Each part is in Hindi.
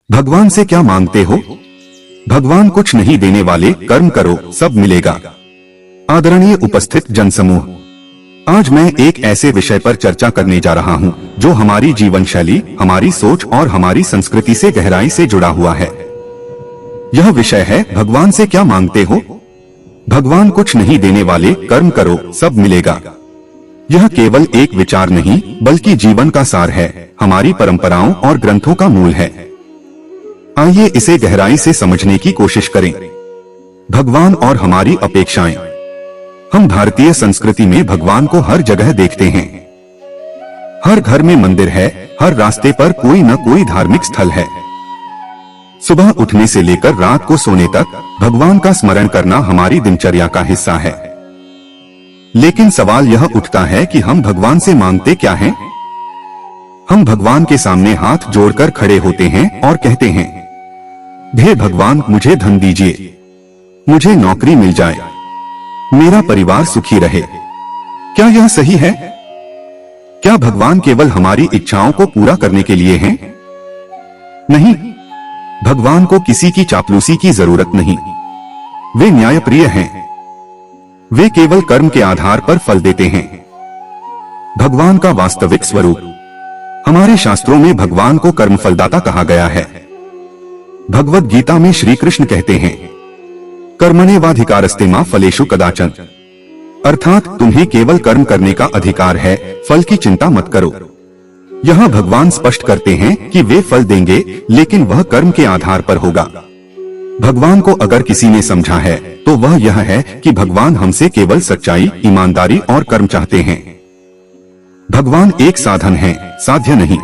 भगवान से क्या मांगते हो? भगवान कुछ नहीं देने वाले, कर्म करो सब मिलेगा। आदरणीय उपस्थित जनसमूह, आज मैं एक ऐसे विषय पर चर्चा करने जा रहा हूं जो हमारी जीवन शैली, हमारी सोच और हमारी संस्कृति से गहराई से जुड़ा हुआ है। यह विषय है, भगवान से क्या मांगते हो? भगवान कुछ नहीं देने वाले, कर्म करो सब मिलेगा। यह केवल एक विचार नहीं बल्कि जीवन का सार है, हमारी परंपराओं और ग्रंथों का मूल है। आइए इसे गहराई से समझने की कोशिश करें। भगवान और हमारी अपेक्षाएं। हम भारतीय संस्कृति में भगवान को हर जगह देखते हैं। हर घर में मंदिर है, हर रास्ते पर कोई न कोई धार्मिक स्थल है। सुबह उठने से लेकर रात को सोने तक भगवान का स्मरण करना हमारी दिनचर्या का हिस्सा है। लेकिन सवाल यह उठता है कि हम भगवान से मांगते क्या हैं? हम भगवान के सामने हाथ जोड़कर खड़े होते हैं और कहते हैं, हे भगवान मुझे धन दीजिए, मुझे नौकरी मिल जाए, मेरा परिवार सुखी रहे। क्या यह सही है? क्या भगवान केवल हमारी इच्छाओं को पूरा करने के लिए हैं? नहीं, भगवान को किसी की चापलूसी की जरूरत नहीं। वे न्यायप्रिय हैं। वे केवल कर्म के आधार पर फल देते हैं। भगवान का वास्तविक स्वरूप। हमारे शास्त्रों में भगवान को कर्म फलदाता कहा गया है। भगवद गीता में श्री कृष्ण कहते हैं, कर्मण्येवाधिकारस्ते मा फलेषु कदाचन, अर्थात तुम्हें केवल कर्म करने का अधिकार है, फल की चिंता मत करो। यह भगवान स्पष्ट करते हैं कि वे फल देंगे, लेकिन वह कर्म के आधार पर होगा। भगवान को अगर किसी ने समझा है तो वह यह है कि भगवान हमसे केवल सच्चाई, ईमानदारी और कर्म चाहते हैं। भगवान एक साधन है, साध्य नहीं।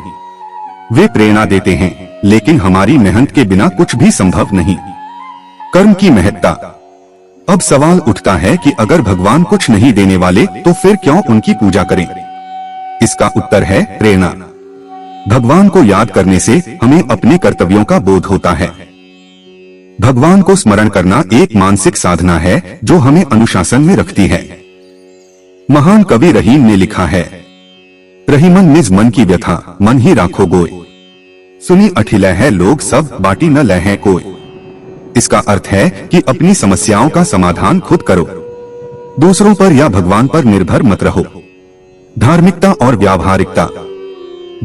वे प्रेरणा देते हैं, लेकिन हमारी मेहनत के बिना कुछ भी संभव नहीं। कर्म की महत्ता। अब सवाल उठता है कि अगर भगवान कुछ नहीं देने वाले तो फिर क्यों उनकी पूजा करें? इसका उत्तर है प्रेरणा। भगवान को याद करने से हमें अपने कर्तव्यों का बोध होता है। भगवान को स्मरण करना एक मानसिक साधना है जो हमें अनुशासन में रखती है। महान कवि रहीम ने लिखा है, रहीमन निज मन की व्यथा, मन ही राखो गोय, सुनी अठिलय है लोग सब, बाटी न लय है कोई। इसका अर्थ है कि अपनी समस्याओं का समाधान खुद करो, दूसरों पर या भगवान पर निर्भर मत रहो। धार्मिकता और व्यावहारिकता।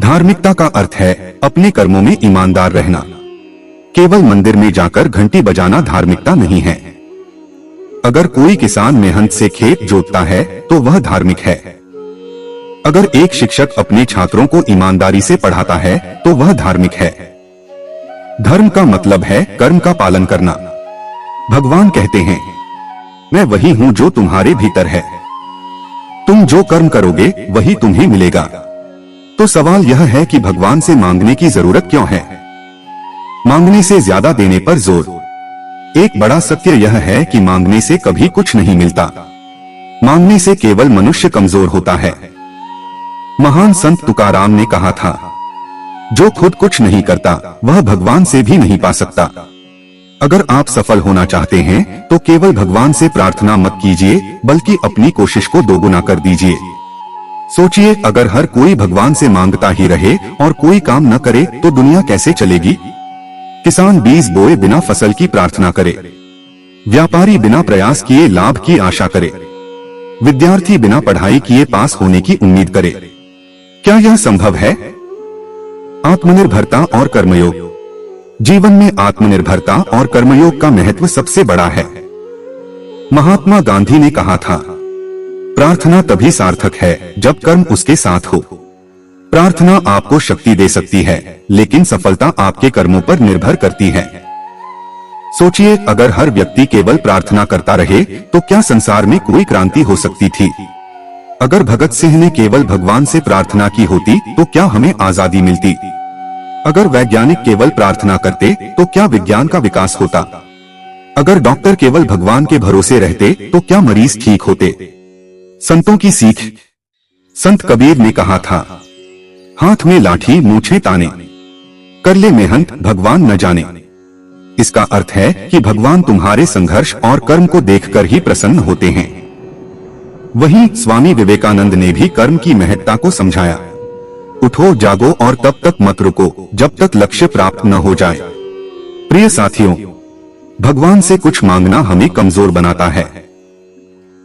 धार्मिकता का अर्थ है अपने कर्मों में ईमानदार रहना। केवल मंदिर में जाकर घंटी बजाना धार्मिकता नहीं है। अगर कोई किसान मेहनत से खेत जोतता है तो वह धार्मिक है। अगर एक शिक्षक अपने छात्रों को ईमानदारी से पढ़ाता है तो वह धार्मिक है। धर्म का मतलब है कर्म का पालन करना। भगवान कहते हैं, मैं वही हूं जो तुम्हारे भीतर है। तुम जो कर्म करोगे वही तुम्हें मिलेगा। तो सवाल यह है कि भगवान से मांगने की जरूरत क्यों है? मांगने से ज्यादा देने पर जोर। एक बड़ा सत्य यह है कि मांगने से कभी कुछ नहीं मिलता। मांगने से केवल मनुष्य कमजोर होता है। महान संत तुकाराम ने कहा था, जो खुद कुछ नहीं करता वह भगवान से भी नहीं पा सकता। अगर आप सफल होना चाहते हैं तो केवल भगवान से प्रार्थना मत कीजिए, बल्कि अपनी कोशिश को दोगुना कर दीजिए। सोचिए, अगर हर कोई भगवान से मांगता ही रहे और कोई काम न करे तो दुनिया कैसे चलेगी? किसान बीज बोए बिना फसल की प्रार्थना करे, व्यापारी बिना प्रयास किए लाभ की आशा करे, विद्यार्थी बिना पढ़ाई किए पास होने की उम्मीद करे। क्या यह संभव है? आत्मनिर्भरता और कर्मयोग। जीवन में आत्मनिर्भरता और कर्मयोग का महत्व सबसे बड़ा है। महात्मा गांधी ने कहा था, प्रार्थना तभी सार्थक है जब कर्म उसके साथ हो। प्रार्थना आपको शक्ति दे सकती है, लेकिन सफलता आपके कर्मों पर निर्भर करती है। सोचिए, अगर हर व्यक्ति केवल प्रार्थना करता रहे तो क्या संसार में कोई क्रांति हो सकती थी? अगर भगत सिंह ने केवल भगवान से प्रार्थना की होती तो क्या हमें आजादी मिलती? अगर वैज्ञानिक केवल प्रार्थना करते तो क्या विज्ञान का विकास होता? अगर डॉक्टर केवल भगवान के भरोसे रहते तो क्या मरीज ठीक होते? संतों की सीख। संत कबीर ने कहा था, हाथ में लाठी मूछें ताने, कर ले मेहनत भगवान न जाने। इसका अर्थ है कि भगवान तुम्हारे संघर्ष और कर्म को देखकर ही प्रसन्न होते हैं। वहीं स्वामी विवेकानंद ने भी कर्म की महत्ता को समझाया। उठो जागो और तब तक मत रुको जब तक लक्ष्य प्राप्त न हो जाए। प्रिय साथियों, भगवान से कुछ मांगना हमें कमजोर बनाता है।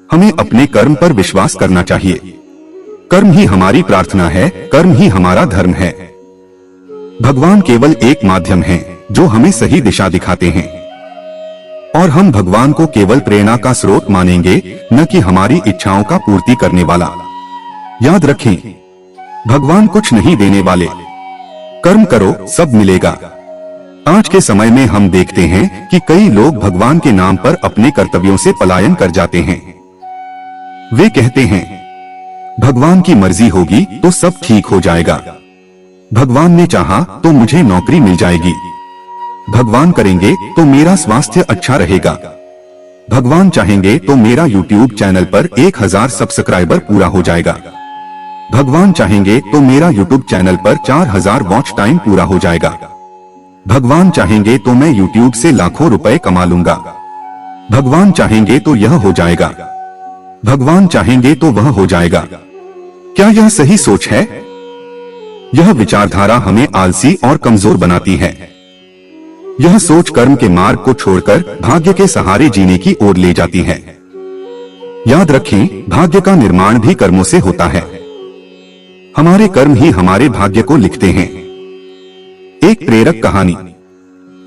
हमें अपने कर्म पर विश्वास करना चाहिए। कर्म ही हमारी प्रार्थना है, कर्म ही हमारा धर्म है। भगवान केवल एक माध्यम है जो हमें सही दिशा दिखाते हैं, और हम भगवान को केवल प्रेरणा का स्रोत मानेंगे, न कि हमारी इच्छाओं का पूर्ति करने वाला। याद रखें, भगवान कुछ नहीं देने वाले। कर्म करो सब मिलेगा। आज के समय में हम देखते हैं कि कई लोग भगवान के नाम पर अपने कर्तव्यों से पलायन कर जाते हैं। वे कहते हैं, भगवान की मर्जी होगी तो सब ठीक हो जाएगा। भगवान ने चाहा तो मुझे नौकरी मिल जाएगी। भगवान करेंगे तो मेरा स्वास्थ्य अच्छा रहेगा। भगवान चाहेंगे तो मेरा YouTube चैनल पर 1000 सब्सक्राइबर पूरा हो जाएगा। भगवान चाहेंगे तो मेरा YouTube चैनल पर 4000 वॉच टाइम पूरा हो जाएगा। भगवान चाहेंगे तो मैं YouTube से लाखों रुपए कमा लूंगा। भगवान चाहेंगे तो यह हो जाएगा। भगवान चाहेंगे तो वह हो जाएगा। क्या यह सही सोच है? यह विचारधारा हमें आलसी और कमजोर बनाती है। यह सोच कर्म के मार्ग को छोड़कर भाग्य के सहारे जीने की ओर ले जाती है। याद रखें, भाग्य का निर्माण भी कर्मों से होता है। हमारे कर्म ही हमारे भाग्य को लिखते हैं। एक प्रेरक कहानी।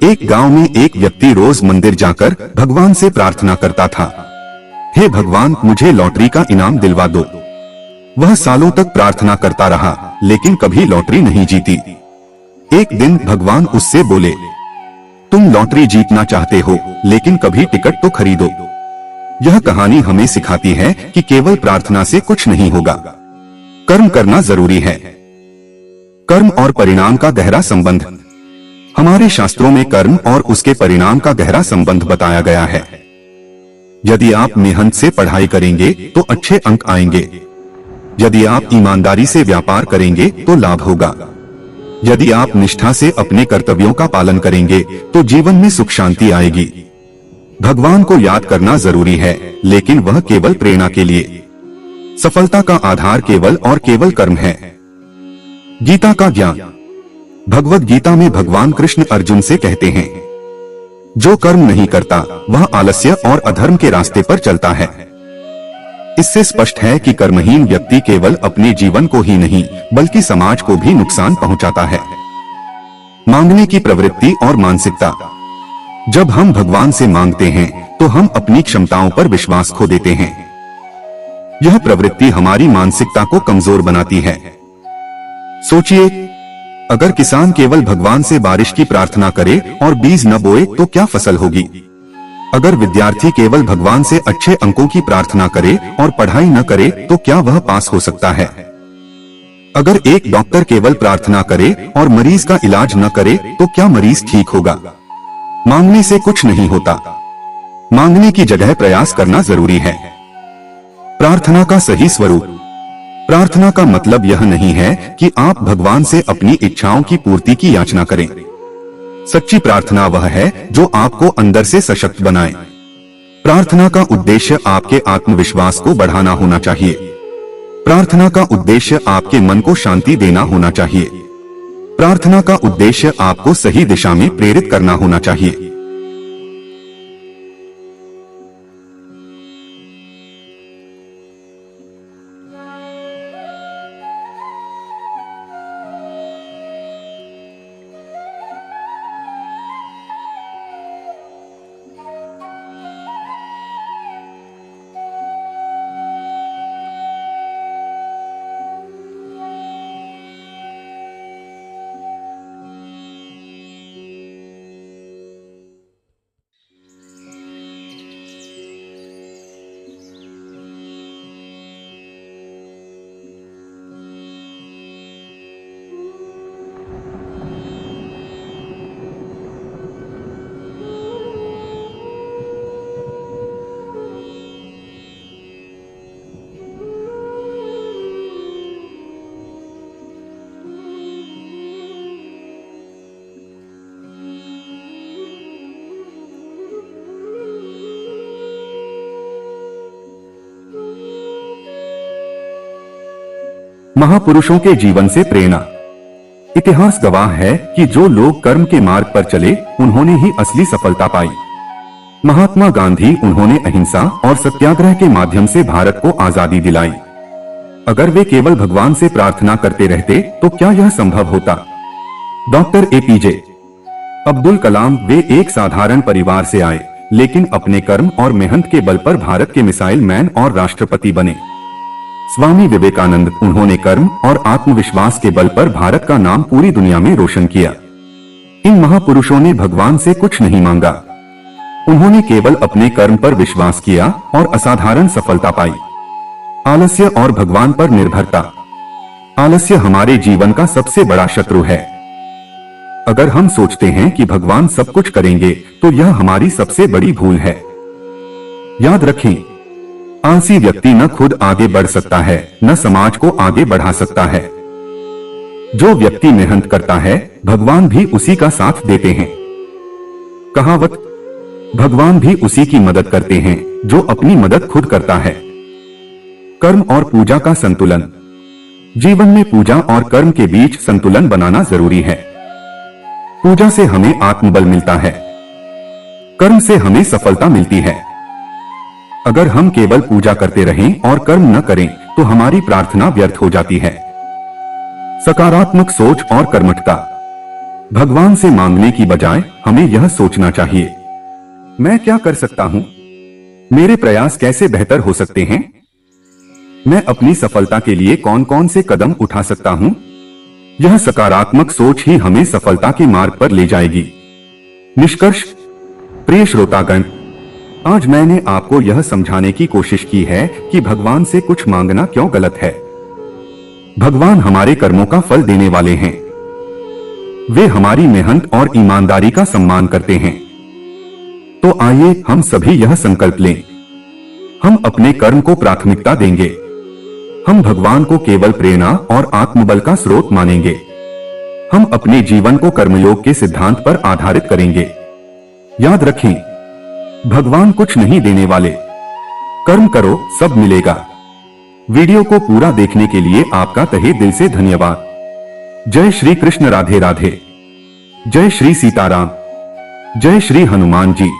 एक गांव में एक व्यक्ति रोज मंदिर जाकर भगवान से प्रार्थना करता था, हे भगवान, मुझे लॉटरी का इनाम दिलवा दो। वह सालों तक प्रार्थना करता रहा, लेकिन कभी लॉटरी नहीं जीती। एक दिन भगवान उससे बोले, तुम लॉटरी जीतना चाहते हो, लेकिन कभी टिकट तो खरीदो। यह कहानी हमें सिखाती है कि केवल प्रार्थना से कुछ नहीं होगा। कर्म करना जरूरी है। कर्म और परिणाम का गहरा संबंध। हमारे शास्त्रों में कर्म और उसके परिणाम का गहरा संबंध बताया गया है। यदि आप मेहनत से पढ़ाई करेंगे तो अच्छे अंक आएंगे। यदि आप ईमानदारी से व्यापार करेंगे तो लाभ होगा। यदि आप निष्ठा से अपने कर्तव्यों का पालन करेंगे तो जीवन में सुख शांति आएगी। भगवान को याद करना जरूरी है, लेकिन वह केवल प्रेरणा के लिए। सफलता का आधार केवल और केवल कर्म है। गीता का ज्ञान। भगवद गीता में भगवान कृष्ण अर्जुन से कहते हैं, जो कर्म नहीं करता वह आलस्य और अधर्म के रास्ते पर चलता है। इससे स्पष्ट है कि कर्महीन व्यक्ति केवल अपने जीवन को ही नहीं बल्कि समाज को भी नुकसान पहुंचाता है। मांगने की प्रवृत्ति और मानसिकता। जब हम भगवान से मांगते हैं तो हम अपनी क्षमताओं पर विश्वास खो देते हैं। यह प्रवृत्ति हमारी मानसिकता को कमजोर बनाती है। सोचिए, अगर किसान केवल भगवान से बारिश की प्रार्थना करे और बीज न बोए तो क्या फसल होगी? अगर विद्यार्थी केवल भगवान से अच्छे अंकों की प्रार्थना करे और पढ़ाई न करे तो क्या वह पास हो सकता है? अगर एक डॉक्टर केवल प्रार्थना करे और मरीज का इलाज न करे तो क्या मरीज ठीक होगा? मांगने से कुछ नहीं होता। मांगने की जगह प्रयास करना जरूरी है। प्रार्थना का सही स्वरूप। प्रार्थना का मतलब यह नहीं है कि आप भगवान से अपनी इच्छाओं की पूर्ति की याचना करें। सच्ची प्रार्थना वह है जो आपको अंदर से सशक्त बनाए। प्रार्थना का उद्देश्य आपके आत्मविश्वास को बढ़ाना होना चाहिए। प्रार्थना का उद्देश्य आपके मन को शांति देना होना चाहिए। प्रार्थना का उद्देश्य आपको सही दिशा में प्रेरित करना होना चाहिए। महापुरुषों के जीवन से प्रेरणा। इतिहास गवाह है कि जो लोग कर्म के मार्ग पर चले उन्होंने ही असली सफलता पाई। महात्मा गांधी, उन्होंने अहिंसा और सत्याग्रह के माध्यम से भारत को आजादी दिलाई। अगर वे केवल भगवान से प्रार्थना करते रहते तो क्या यह संभव होता? डॉक्टर एपीजे अब्दुल कलाम, वे एक साधारण परिवार से आए लेकिन अपने कर्म और मेहनत के बल पर भारत के मिसाइल मैन और राष्ट्रपति बने। स्वामी विवेकानंद, उन्होंने कर्म और आत्मविश्वास के बल पर भारत का नाम पूरी दुनिया में रोशन किया। इन महापुरुषों ने भगवान से कुछ नहीं मांगा, उन्होंने केवल अपने कर्म पर विश्वास किया और असाधारण सफलता पाई। आलस्य और भगवान पर निर्भरता। आलस्य हमारे जीवन का सबसे बड़ा शत्रु है। अगर हम सोचते हैं कि भगवान सब कुछ करेंगे तो यह हमारी सबसे बड़ी भूल है। याद रखें, आलसी व्यक्ति न खुद आगे बढ़ सकता है न समाज को आगे बढ़ा सकता है। जो व्यक्ति मेहनत करता है भगवान भी उसी का साथ देते हैं। कहावत, भगवान भी उसी की मदद करते हैं जो अपनी मदद खुद करता है। कर्म और पूजा का संतुलन। जीवन में पूजा और कर्म के बीच संतुलन बनाना जरूरी है। पूजा से हमें आत्मबल मिलता है, कर्म से हमें सफलता मिलती है। अगर हम केवल पूजा करते रहें और कर्म न करें तो हमारी प्रार्थना व्यर्थ हो जाती है। सकारात्मक सोच और कर्मठता। भगवान से मांगने की बजाय हमें यह सोचना चाहिए, मैं क्या कर सकता हूं? मेरे प्रयास कैसे बेहतर हो सकते हैं? मैं अपनी सफलता के लिए कौन कौन से कदम उठा सकता हूं? यह सकारात्मक सोच ही हमें सफलता के मार्ग पर ले जाएगी। निष्कर्ष, प्रिय श्रोतागण, आज मैंने आपको यह समझाने की कोशिश की है कि भगवान से कुछ मांगना क्यों गलत है। भगवान हमारे कर्मों का फल देने वाले हैं। वे हमारी मेहनत और ईमानदारी का सम्मान करते हैं। तो आइए हम सभी यह संकल्प लें, हम अपने कर्म को प्राथमिकता देंगे। हम भगवान को केवल प्रेरणा और आत्मबल का स्रोत मानेंगे। हम अपने जीवन को कर्मयोग के सिद्धांत पर आधारित करेंगे। याद रखें, भगवान कुछ नहीं देने वाले, कर्म करो सब मिलेगा। वीडियो को पूरा देखने के लिए आपका तहे दिल से धन्यवाद। जय श्री कृष्ण, राधे राधे। जय श्री सीताराम, जय श्री हनुमान जी।